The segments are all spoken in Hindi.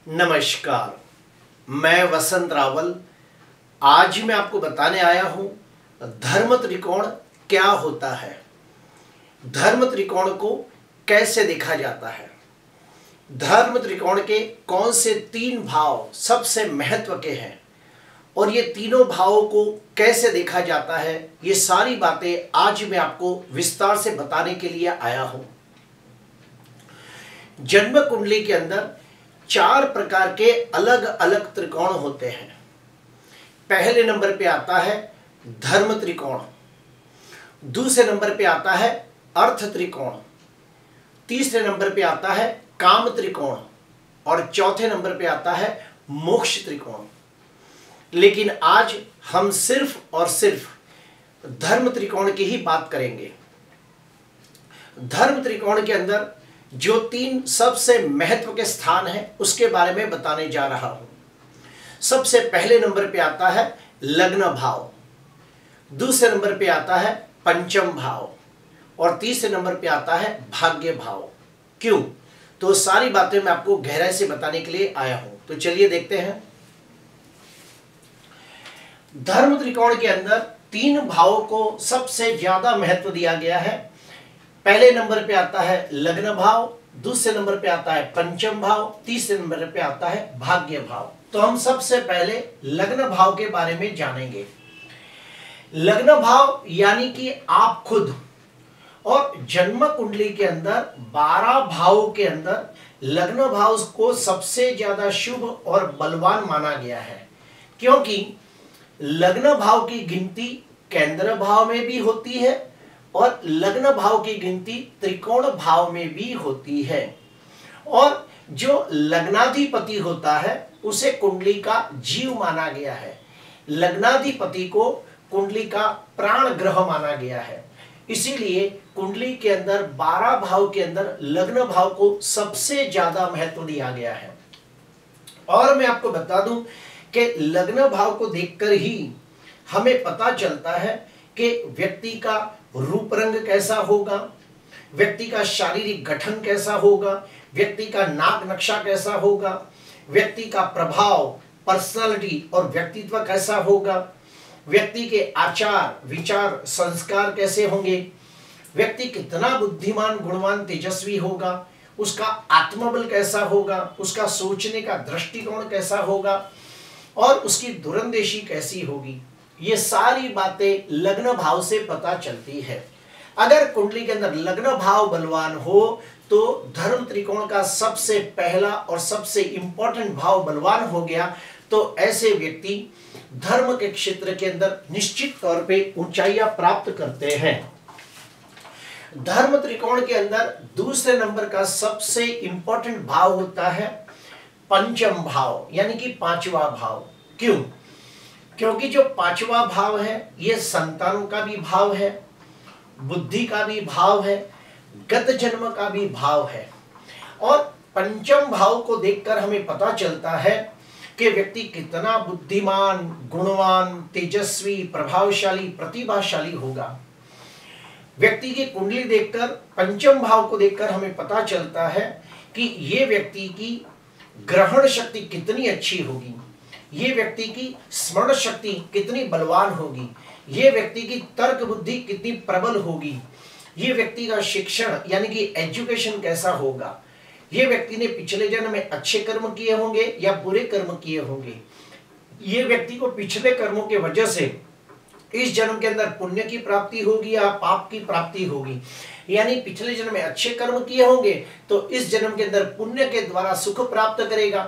नमस्कार, मैं वसंत रावल। आज मैं आपको बताने आया हूं धर्म त्रिकोण क्या होता है, धर्म त्रिकोण को कैसे देखा जाता है, धर्म त्रिकोण के कौन से 3 भाव सबसे महत्व के हैं और ये तीनों भावों को कैसे देखा जाता है, ये सारी बातें आज मैं आपको विस्तार से बताने के लिए आया हूं। जन्म कुंडली के अंदर 4 प्रकार के अलग अलग त्रिकोण होते हैं। पहले नंबर पे आता है धर्म त्रिकोण, दूसरे नंबर पे आता है अर्थ त्रिकोण, तीसरे नंबर पे आता है काम त्रिकोण और चौथे नंबर पे आता है मोक्ष त्रिकोण। लेकिन आज हम सिर्फ और सिर्फ धर्म त्रिकोण की ही बात करेंगे। धर्म त्रिकोण के अंदर जो 3 सबसे महत्व के स्थान हैं उसके बारे में बताने जा रहा हूं। सबसे पहले नंबर पे आता है लग्न भाव, दूसरे नंबर पे आता है पंचम भाव और तीसरे नंबर पे आता है भाग्य भाव। क्यों? तो सारी बातें मैं आपको गहराई से बताने के लिए आया हूं। तो चलिए देखते हैं। धर्म त्रिकोण के अंदर 3 भावों को सबसे ज्यादा महत्व दिया गया है। पहले नंबर पे आता है लग्न भाव, दूसरे नंबर पे आता है पंचम भाव, तीसरे नंबर पे आता है भाग्य भाव। तो हम सबसे पहले लग्न भाव के बारे में जानेंगे। लग्न भाव यानी कि आप खुद, और जन्म कुंडली के अंदर 12 भावों के अंदर लग्न भाव को सबसे ज्यादा शुभ और बलवान माना गया है, क्योंकि लग्न भाव की गिनती केंद्र भाव में भी होती है और लग्न भाव की गिनती त्रिकोण भाव में भी होती है। और जो लग्नाधिपति होता है उसे कुंडली का जीव माना गया है। लग्नाधिपति को कुंडली का प्राण ग्रह माना गया है। इसीलिए कुंडली के अंदर 12 भाव के अंदर लग्न भाव को सबसे ज्यादा महत्व दिया गया है। और मैं आपको बता दूं कि लग्न भाव को देखकर ही हमें पता चलता है कि व्यक्ति का रूप रंग कैसा होगा, व्यक्ति का शारीरिक गठन कैसा होगा, व्यक्ति का नाक नक्शा कैसा होगा, व्यक्ति का प्रभाव, पर्सनालिटी और व्यक्तित्व कैसा होगा, व्यक्ति के आचार विचार संस्कार कैसे होंगे, व्यक्ति कितना बुद्धिमान गुणवान तेजस्वी होगा, उसका आत्मबल कैसा होगा, उसका सोचने का दृष्टिकोण कैसा होगा और उसकी दूरंदेशी कैसी होगी। ये सारी बातें लग्न भाव से पता चलती है। अगर कुंडली के अंदर लग्न भाव बलवान हो तो धर्म त्रिकोण का सबसे पहला और सबसे इंपॉर्टेंट भाव बलवान हो गया, तो ऐसे व्यक्ति धर्म के क्षेत्र के अंदर निश्चित तौर पे ऊंचाइयां प्राप्त करते हैं। धर्म त्रिकोण के अंदर दूसरे नंबर का सबसे इंपॉर्टेंट भाव होता है पंचम भाव, यानी कि 5वां भाव। क्यों? क्योंकि जो 5वां भाव है ये संतानों का भी भाव है, बुद्धि का भी भाव है, गत जन्म का भी भाव है। और पंचम भाव को देखकर हमें पता चलता है कि व्यक्ति कितना बुद्धिमान गुणवान तेजस्वी प्रभावशाली प्रतिभाशाली होगा। व्यक्ति की कुंडली देखकर, पंचम भाव को देखकर हमें पता चलता है कि ये व्यक्ति की ग्रहण शक्ति कितनी अच्छी होगी, ये व्यक्ति की स्मरण शक्ति कितनी बलवान होगी, ये व्यक्ति की तर्क बुद्धि कितनी प्रबल होगी, ये व्यक्ति का शिक्षण यानी कि एजुकेशन कैसा होगा, ये व्यक्ति ने पिछले जन्म में अच्छे कर्म किए होंगे या बुरे कर्म किए होंगे, ये व्यक्ति को पिछले कर्मों के वजह से इस जन्म के अंदर पुण्य की प्राप्ति होगी या पाप की प्राप्ति होगी। यानी पिछले जन्म में अच्छे कर्म किए होंगे तो इस जन्म के अंदर पुण्य के द्वारा सुख प्राप्त करेगा,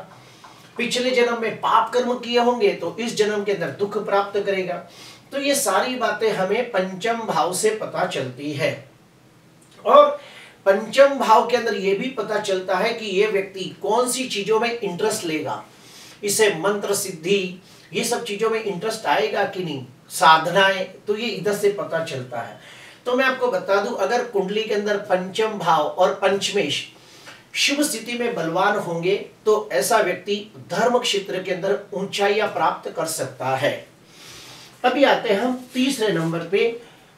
पिछले जन्म में पाप कर्म किए होंगे तो इस जन्म के अंदर दुख प्राप्त करेगा। तो ये सारी बातें हमें पंचम भाव से पता चलती है। और पंचम भाव के अंदर ये भी पता चलता है कि ये व्यक्ति कौन सी चीजों में इंटरेस्ट लेगा, इसे मंत्र सिद्धि ये सब चीजों में इंटरेस्ट आएगा कि नहीं, साधनाएं, तो ये इधर से पता चलता है। तो मैं आपको बता दूं, अगर कुंडली के अंदर पंचम भाव और पंचमेश शुभ स्थिति में बलवान होंगे तो ऐसा व्यक्ति धर्म क्षेत्र के अंदर ऊंचाइयां प्राप्त कर सकता है। अभी आते हैं हम तीसरे नंबर पे।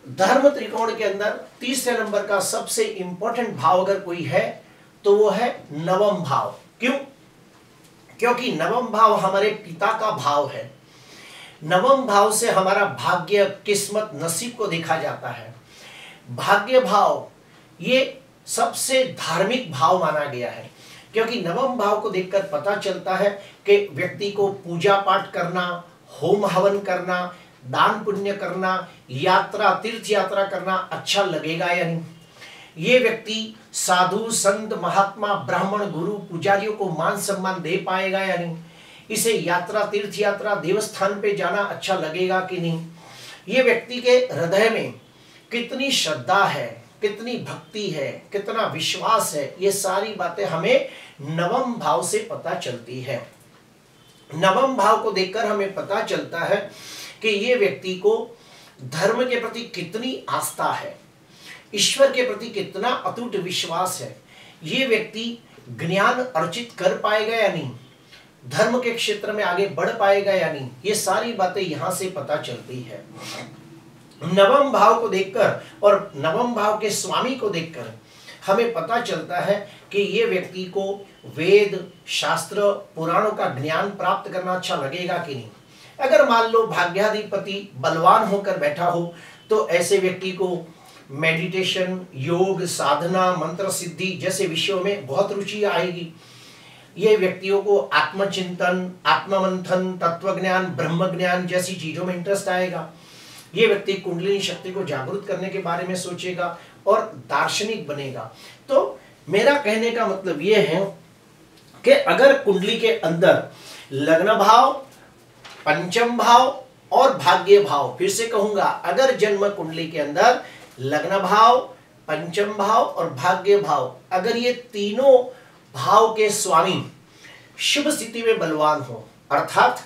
धर्म त्रिकोण के अंदर तीसरे नंबर का सबसे इंपॉर्टेंट भाव अगर कोई है तो वो है नवम भाव। क्यों? क्योंकि नवम भाव हमारे पिता का भाव है। नवम भाव से हमारा भाग्य, किस्मत, नसीब को देखा जाता है। भाग्य भाव ये सबसे धार्मिक भाव माना गया है, क्योंकि नवम भाव को देखकर पता चलता है कि व्यक्ति को पूजा पाठ करना, होम हवन करना, दान पुण्य करना, यात्रा, तीर्थ यात्रा करना अच्छा लगेगा या नहीं। ये व्यक्ति साधु, संत, महात्मा, ब्राह्मण, गुरु, पुजारियों को मान सम्मान दे पाएगा या नहीं। इसे यात्रा, तीर्थ यात्रा, देवस्थान पे जाना अच्छा लगेगा कि नहीं। ये व्यक्ति के हृदय में कितनी श्रद्धा है, कितनी भक्ति है, कितना विश्वास है, ये सारी बातें हमें नवम भाव से पता चलती है। नवम भाव को देखकर हमें पता चलता है कि ये व्यक्ति को धर्म के प्रति कितनी आस्था है, ईश्वर के प्रति कितना अटूट विश्वास है, ये व्यक्ति ज्ञान अर्जित कर पाएगा या नहीं, धर्म के क्षेत्र में आगे बढ़ पाएगा या नहीं, ये सारी बातें यहां से पता चलती है। नवम भाव को देखकर और नवम भाव के स्वामी को देखकर हमें पता चलता है कि ये व्यक्ति को वेद, शास्त्र, पुराणों का ज्ञान प्राप्त करना अच्छा लगेगा कि नहीं। अगर मान लो भाग्याधिपति बलवान होकर बैठा हो तो ऐसे व्यक्ति को मेडिटेशन, योग, साधना, मंत्र सिद्धि जैसे विषयों में बहुत रुचि आएगी। ये व्यक्तियों को आत्मचिंतन, आत्ममंथन, तत्वज्ञान, ब्रह्म ज्ञान जैसी चीजों में इंटरेस्ट आएगा। ये व्यक्ति कुंडलिनी शक्ति को जागृत करने के बारे में सोचेगा और दार्शनिक बनेगा। तो मेरा कहने का मतलब ये है कि अगर कुंडली के अंदर लग्न भाव, पंचम भाव और भाग्य भाव, फिर से कहूंगा, अगर जन्म कुंडली के अंदर लग्न भाव, पंचम भाव और भाग्य भाव, अगर ये तीनों भाव के स्वामी शुभ स्थिति में बलवान हो, अर्थात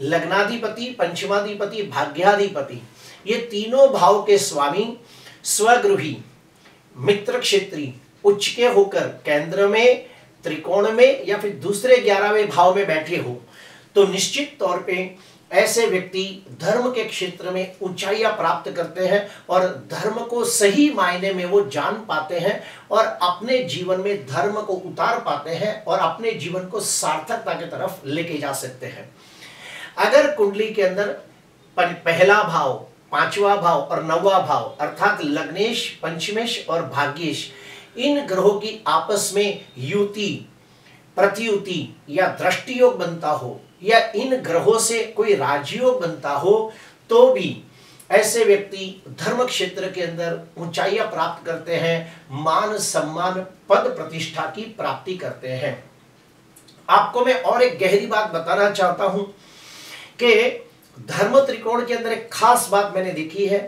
लग्नाधिपति, पंचमाधिपति, भाग्याधिपति, ये तीनों भाव के स्वामी स्वगृही, मित्र क्षेत्री, उच्च के होकर केंद्र में, त्रिकोण में या फिर दूसरे 11वें भाव में बैठे हो, तो निश्चित तौर पे ऐसे व्यक्ति धर्म के क्षेत्र में ऊंचाइयां प्राप्त करते हैं और धर्म को सही मायने में वो जान पाते हैं और अपने जीवन में धर्म को उतार पाते हैं और अपने जीवन को सार्थकता की तरफ लेके जा सकते हैं। अगर कुंडली के अंदर पहला भाव, पांचवा भाव और नौवा भाव अर्थात लग्नेश, पंचमेश और भाग्येश, इन ग्रहों की आपस में युति, प्रतियुति या दृष्टि योग बनता हो या इन ग्रहों से कोई राजयोग बनता हो, तो भी ऐसे व्यक्ति धर्म क्षेत्र के अंदर ऊंचाइयां प्राप्त करते हैं, मान सम्मान, पद प्रतिष्ठा की प्राप्ति करते हैं। आपको मैं और एक गहरी बात बताना चाहता हूं कि धर्म त्रिकोण के अंदर एक खास बात मैंने देखी है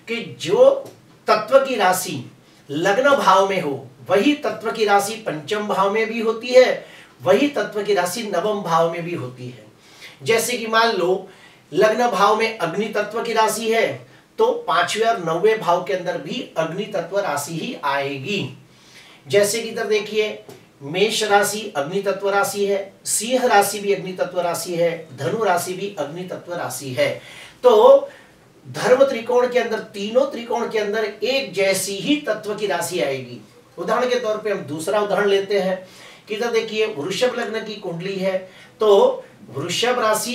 कि जो तत्व की राशि लग्न भाव में हो, वही तत्व की राशि पंचम भाव में भी होती है, वही तत्व की राशि नवम भाव में भी होती है। जैसे कि मान लो लग्न भाव में अग्नि तत्व की राशि है तो 5वें और 9वें भाव के अंदर भी अग्नि तत्व राशि ही आएगी। जैसे कि इधर देखिए, मेष राशि अग्नि तत्व राशि है, सिंह राशि भी अग्नि तत्व राशि है, धनु राशि भी अग्नि तत्व राशि है। तो धर्म त्रिकोण के अंदर, तीनों त्रिकोण के अंदर एक जैसी ही तत्व की राशि आएगी। उदाहरण के तौर पे हम दूसरा उदाहरण लेते हैं कि इधर देखिए, वृषभ लग्न की कुंडली है तो वृषभ राशि,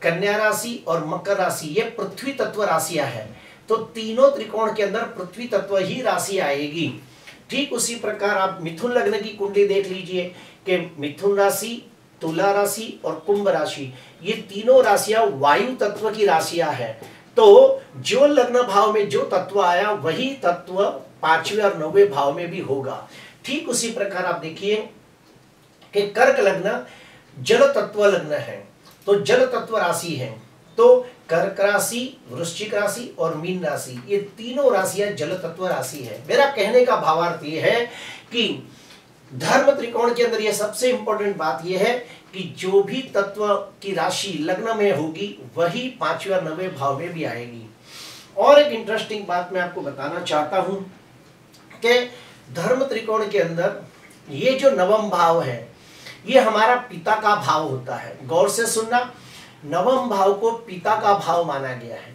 कन्या राशि और मकर राशि ये पृथ्वी तत्व राशियां हैं, तो तीनों त्रिकोण के अंदर पृथ्वी तत्व ही राशि आएगी। ठीक उसी प्रकार आप मिथुन लग्न की कुंडली देख लीजिए कि मिथुन राशि, तुला राशि और कुंभ राशि, ये तीनों राशियां वायु तत्व की राशियां हैं। तो जो लग्न भाव में जो तत्व आया वही तत्व 5वें और 9वें भाव में भी होगा। ठीक उसी प्रकार आप देखिए कि कर्क लग्न जल तत्व लग्न है, तो जल तत्व राशि है, तो कर्क राशि, वृश्चिक राशि और मीन राशि, ये तीनों राशियां जल तत्व राशि है। मेरा कहने का भावार्थ ये है कि धर्म त्रिकोण के अंदर ये सबसे इंपॉर्टेंट बात यह है कि जो भी तत्व की राशि लग्न में होगी वही 5वें और 9वें भाव में भी आएगी। और एक इंटरेस्टिंग बात मैं आपको बताना चाहता हूं कि धर्म त्रिकोण के अंदर ये जो नवम भाव है ये हमारा पिता का भाव होता है। गौर से सुनना, नवम भाव को पिता का भाव माना गया है।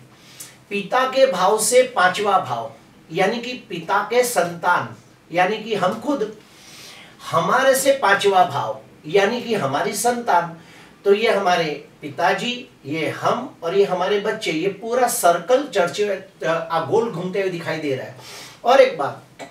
पिता के भाव से 5वां भाव यानी कि पिता के संतान यानी कि हम खुद, हमारे से 5वां भाव यानी कि हमारी संतान। तो ये हमारे पिताजी, ये हम और ये हमारे बच्चे, ये पूरा सर्कल चर्चे गोल घूमते हुए दिखाई दे रहा है। और एक बात,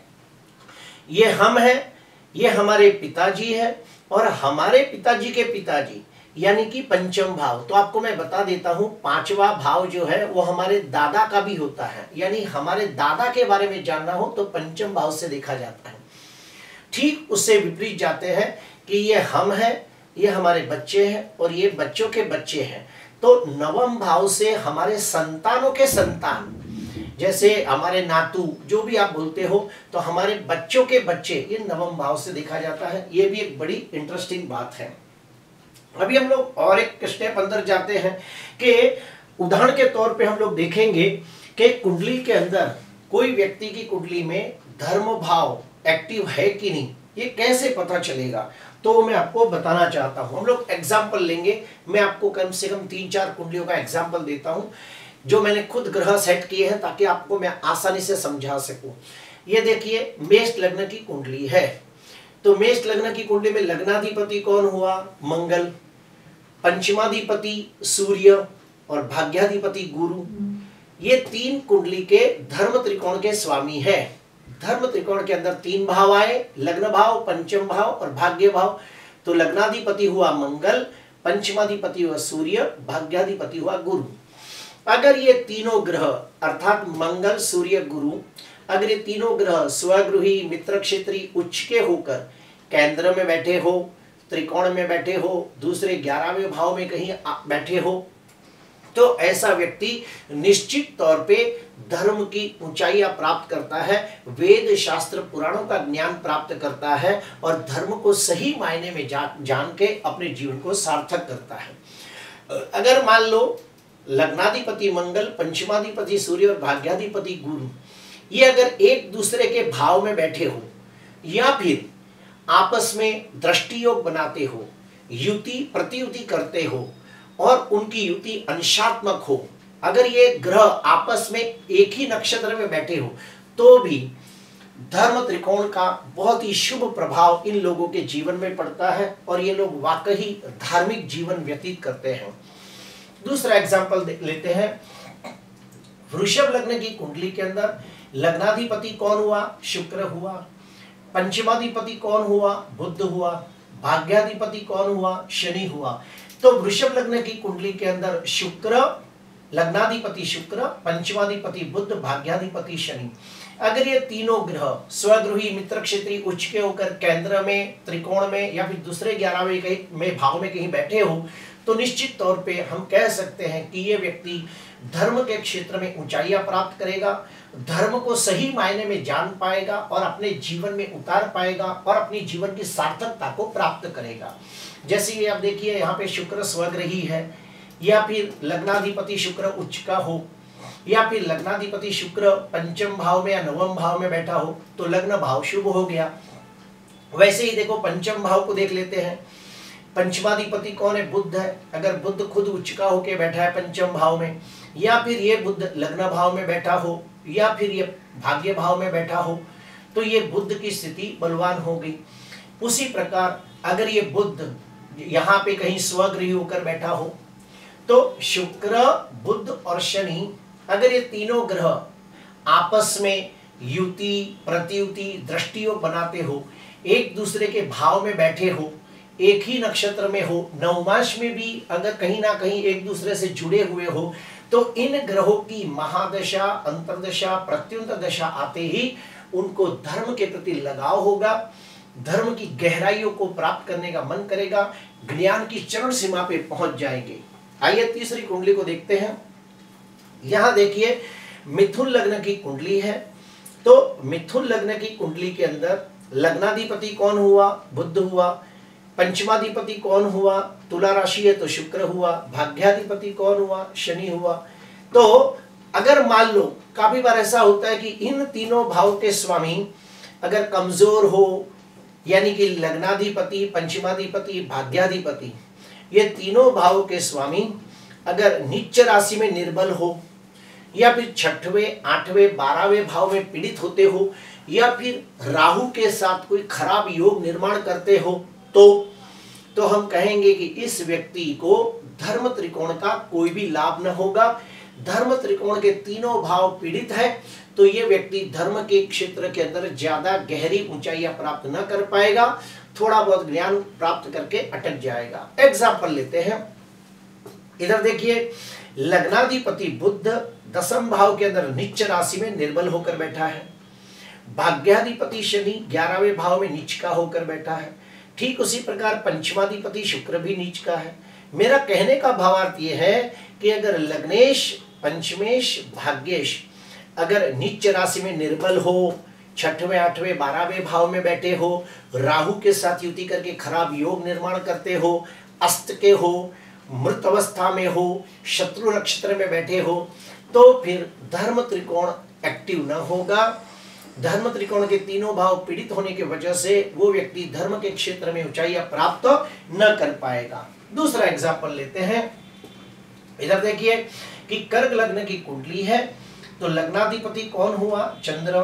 ये हम है, ये हमारे पिताजी है और हमारे पिताजी के पिताजी यानी कि पंचम भाव। तो आपको मैं बता देता हूं, पांचवा भाव जो है वो हमारे दादा का भी होता है, यानी हमारे दादा के बारे में जानना हो तो पंचम भाव से देखा जाता है। ठीक उससे विपरीत जाते हैं कि ये हम है, ये हमारे बच्चे हैं और ये बच्चों के बच्चे हैं। तो नवम भाव से हमारे संतानों के संतान, जैसे हमारे नातू जो भी आप बोलते हो, तो हमारे बच्चों के बच्चे, ये नवम भाव से देखा जाता है। ये भी एक बड़ी इंटरेस्टिंग बात है। अभी हम लोग और एक स्टेप अंदर जाते हैं कि उदाहरण के तौर पे हम लोग देखेंगे कि कुंडली के अंदर कोई व्यक्ति की कुंडली में धर्म भाव एक्टिव है कि नहीं, ये कैसे पता चलेगा, तो मैं आपको बताना चाहता हूं। हम लोग एग्जाम्पल लेंगे, मैं आपको कम से कम 3-4 कुंडलियों का एग्जाम्पल देता हूं जो मैंने खुद ग्रह सेट किए हैं, ताकि आपको मैं आसानी से समझा सकूं। ये देखिए, मेष लग्न की कुंडली है। तो मेष लग्न की कुंडली में लग्नाधिपति कौन हुआ? मंगल, पंचमाधिपति सूर्य और भाग्याधिपति गुरु। ये 3 कुंडली के धर्म त्रिकोण के स्वामी है। धर्म त्रिकोण के अंदर 3 भाव आए, लग्न भाव, पंचम भाव और भाग्य भाव। तो लग्नाधिपति हुआ मंगल, पंचमाधिपति हुआ सूर्य, भाग्याधिपति हुआ गुरु। अगर ये तीनों ग्रह अर्थात मंगल, सूर्य, गुरु, अगर ये तीनों ग्रह स्वगृही, मित्र क्षेत्री, उच्च के होकर केंद्र में बैठे हो, त्रिकोण में बैठे हो, दूसरे 11वें भाव में कहीं बैठे हो, तो ऐसा व्यक्ति निश्चित तौर पे धर्म की ऊंचाइयां प्राप्त करता है, वेद शास्त्र पुराणों का ज्ञान प्राप्त करता है और धर्म को सही मायने में जान के अपने जीवन को सार्थक करता है। अगर मान लो लग्नाधिपति मंगल, पंचमाधिपति सूर्य और भाग्याधिपति गुरु, ये अगर एक दूसरे के भाव में बैठे हो या फिर आपस में दृष्टि योग बनाते हो, युति प्रतियुति करते हो और उनकी युति अंशात्मक हो, अगर ये ग्रह आपस में एक ही नक्षत्र में बैठे हो, तो भी धर्म त्रिकोण का बहुत ही शुभ प्रभाव इन लोगों के जीवन में पड़ता है और ये लोग वाकई धार्मिक जीवन व्यतीत करते हैं। दूसरा एग्जाम्पल लेते हैं। वृषभ लग्न की कुंडली के अंदर लग्नाधिपति कौन हुआ? शुक्र हुआ। पंचमाधिपति कौन हुआ? बुध हुआ। भाग्याधिपति कौन हुआ? शनि हुआ। तो वृषभ लग्न की कुंडली के अंदर शुक्र, लग्नाधिपति शुक्र, पंचमाधिपति बुध, भाग्याधिपति शनि, अगर ये तीनों ग्रह स्वगृही, मित्र क्षेत्री, उच्च के होकर केंद्र में, त्रिकोण में या फिर दूसरे 11वें भाव में कहीं बैठे हो, तो निश्चित तौर पे हम कह सकते हैं कि ये व्यक्ति धर्म के क्षेत्र में ऊंचाइयां प्राप्त करेगा, धर्म को सही मायने में जान पाएगा और अपने जीवन में उतार पाएगा और अपनी जीवन की सार्थकता को प्राप्त करेगा। जैसे ये आप देखिए, यहाँ पे शुक्र स्वग्रही है, या फिर लग्नाधिपति शुक्र उच्च का हो, या फिर लग्नाधिपति शुक्र पंचम भाव में या नवम भाव में बैठा हो, तो लग्न भाव शुभ हो गया। वैसे ही देखो, पंचम भाव को देख लेते हैं। पंचमाधिपति कौन है? बुध है। अगर बुध खुद उच्च का होके बैठा है पंचम भाव में, या फिर ये बुध लग्न भाव में बैठा हो, या फिर ये भाग्य भाव में बैठा हो, तो ये बुध की स्थिति बलवान हो गई। उसी प्रकार अगर ये बुध यहाँ पे कहीं स्वगृही होकर बैठा हो, तो शुक्र, बुध और शनि, अगर ये तीनों ग्रह आपस में युति प्रतियुति दृष्टियोग बनाते हो, एक दूसरे के भाव में बैठे हो, एक ही नक्षत्र में हो, नवमांश में भी अगर कहीं ना कहीं एक दूसरे से जुड़े हुए हो, तो इन ग्रहों की महादशा, अंतर्दशा, प्रत्युंत दशा आते ही उनको धर्म के प्रति लगाव होगा, धर्म की गहराइयों को प्राप्त करने का मन करेगा, ज्ञान की चरम सीमा पे पहुंच जाएंगे। आइए तीसरी कुंडली को देखते हैं। यहां देखिए, मिथुन लग्न की कुंडली है। तो मिथुन लग्न की कुंडली के अंदर लग्नाधिपति कौन हुआ? बुध हुआ। पंचमाधिपति कौन हुआ? तुला राशि है तो शुक्र हुआ। भाग्याधिपति कौन हुआ? शनि हुआ। तो अगर मान लो, काफी बार ऐसा होता है कि इन तीनों भाव के स्वामी अगर कमजोर हो, यानी कि लग्नाधिपति, पंचमाधिपति, भाग्याधिपति, ये तीनों भाव के स्वामी अगर नीच राशि में निर्बल हो, या फिर 6वें, 8वें, 12वें भाव में पीड़ित होते हो, या फिर राहु के साथ कोई खराब योग निर्माण करते हो, तो तो हम कहेंगे कि इस व्यक्ति को धर्म त्रिकोण का कोई भी लाभ न होगा। धर्म त्रिकोण के तीनों भाव पीड़ित है तो ये व्यक्ति धर्म के क्षेत्र के अंदर ज्यादा गहरी ऊंचाइयां प्राप्त न कर पाएगा, थोड़ा बहुत ज्ञान प्राप्त करके अटक जाएगा। एग्जाम्पल लेते हैं, इधर देखिए, लग्नाधिपति बुध दसम भाव के अंदर नीच राशि में निर्बल होकर बैठा है। भाग्याधिपति शनि 11वें भाव में नीच का होकर बैठा है। ठीक उसी प्रकार पंचमाधिपति शुक्र भी नीच का है। मेरा कहने का भावार्थ यह है कि अगर लग्नेश, पंचमेश, भाग्येश अगर नीच राशि में निर्बल हो, 6वें, 8वें, 12वें भाव में बैठे हो, राहु के साथ युति करके खराब योग निर्माण करते हो, अस्त के हो, मृत अवस्था में हो, शत्रु नक्षत्र में बैठे हो, तो फिर धर्म त्रिकोण एक्टिव न होगा। धर्म त्रिकोण के तीनों भाव पीड़ित होने की वजह से वो व्यक्ति धर्म के क्षेत्र में ऊंचाइयां प्राप्त न कर पाएगा। दूसरा एग्जाम्पल लेते हैं, इधर देखिए कि कर्क लग्न की कुंडली है तो लग्नाधिपति कौन हुआ? चंद्र।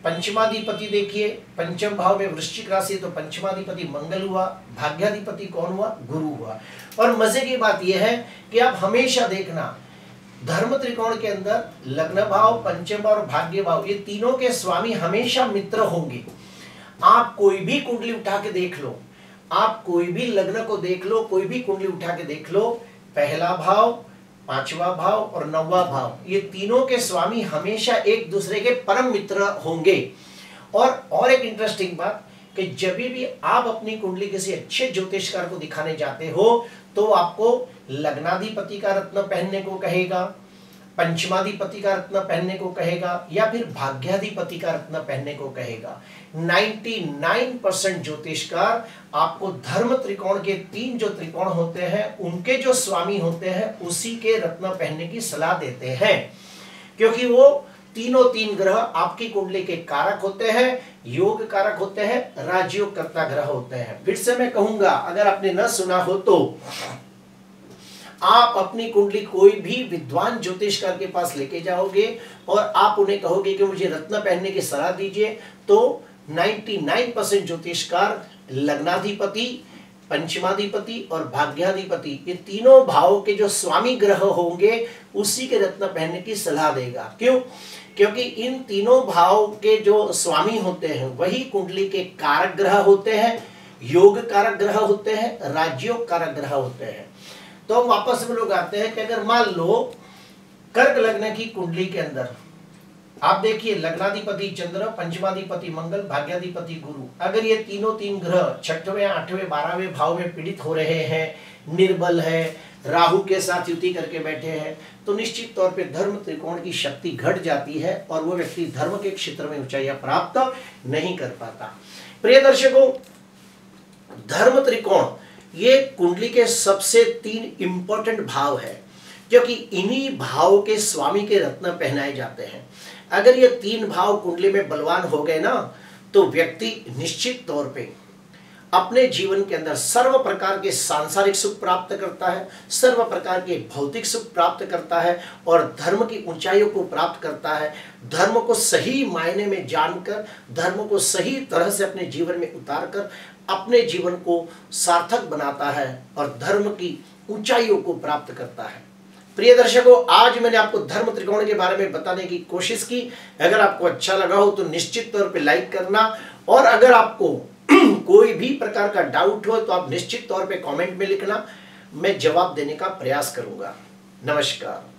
पंचमाधिपति देखिए पंचम भाव में वृश्चिक राशि तो पंचमाधिपति मंगल हुआ। भाग्याधिपति कौन हुआ? गुरु हुआ। और मजे की बात यह है कि आप हमेशा देखना धर्म त्रिकोण के अंदर लग्न भाव, पंचम भाव और भाग्य भाव ये तीनों के स्वामी हमेशा मित्र होंगे। आप कोई भी कुंडली उठा के देख लो, आप कोई भी लग्न को देख लो, कोई भी कुंडली उठा के देख लो, पहला भाव, 5वां भाव और 9वां भाव ये तीनों के स्वामी हमेशा एक दूसरे के परम मित्र होंगे। और एक इंटरेस्टिंग बात कि जब भी आप अपनी कुंडली किसी अच्छे ज्योतिषकार को दिखाने जाते हो तो आपको लग्नाधिपति का रत्न पहनने को कहेगा, पंचमाधिपति का रत्न पहनने को कहेगा या फिर भाग्याधिपति का रत्न पहनने को कहेगा। 99% ज्योतिषकार आपको धर्म त्रिकोण के 3 जो त्रिकोण होते हैं उनके जो स्वामी होते हैं उसी के रत्न पहनने की सलाह देते हैं, क्योंकि वो तीनों 3 ग्रह आपकी कुंडली के कारक होते हैं, योग कारक होते हैं, राजयोग कर्ता ग्रह होते हैं। फिर से मैं कहूंगा, अगर आपने न सुना हो तो आप अपनी कुंडली कोई भी विद्वान ज्योतिषकार के पास लेके जाओगे और आप उन्हें कहोगे कि मुझे रत्न पहनने की सलाह दीजिए, तो 99% ज्योतिषकार लग्नाधिपति, पंचमाधिपति और भाग्याधिपति ये तीनों भावों के जो स्वामी ग्रह होंगे उसी के रत्न पहनने की सलाह देगा। क्यों? क्योंकि इन तीनों भाव के जो स्वामी होते हैं वही कुंडली के कारक ग्रह होते हैं, योग कारक ग्रह होते हैं, राजयोग कारक ग्रह होते हैं। तो वापस में लोग आते हैं कि अगर मान लो कर्क लग्न की कुंडली के अंदर आप देखिए लग्नाधिपति चंद्र, पंचमाधिपति मंगल, भाग्याधिपति गुरु, अगर ये तीनों 3 ग्रह 6वें, 8वें, 12वें भाव में पीड़ित हो रहे हैं, निर्बल है, राहु के साथ युति करके बैठे हैं, तो निश्चित तौर पे धर्म त्रिकोण की शक्ति घट जाती है और वो व्यक्ति धर्म के क्षेत्र में ऊंचाइयां प्राप्त नहीं कर पाता। प्रिय दर्शकों, धर्म त्रिकोण ये कुंडली के सबसे 3 इंपॉर्टेंट भाव है, क्योंकि इन्हीं भाव के स्वामी के रत्न पहनाए जाते हैं। अगर ये 3 भाव कुंडली में बलवान हो गए ना तो व्यक्ति निश्चित तौर पे अपने जीवन के अंदर सर्व प्रकार के सांसारिक सुख प्राप्त करता है, सर्व प्रकार के भौतिक सुख प्राप्त करता है और धर्म की ऊंचाइयों को प्राप्त करता है। धर्म को सही मायने में जानकर, धर्म को सही तरह से अपने जीवन में उतारकर अपने जीवन को सार्थक बनाता है और धर्म की ऊंचाइयों को प्राप्त करता है। प्रिय दर्शकों, आज मैंने आपको धर्म त्रिकोण के बारे में बताने की कोशिश की। अगर आपको अच्छा लगा हो तो निश्चित तौर पे लाइक करना, और अगर आपको कोई भी प्रकार का डाउट हो तो आप निश्चित तौर पे कमेंट में लिखना, मैं जवाब देने का प्रयास करूंगा। नमस्कार।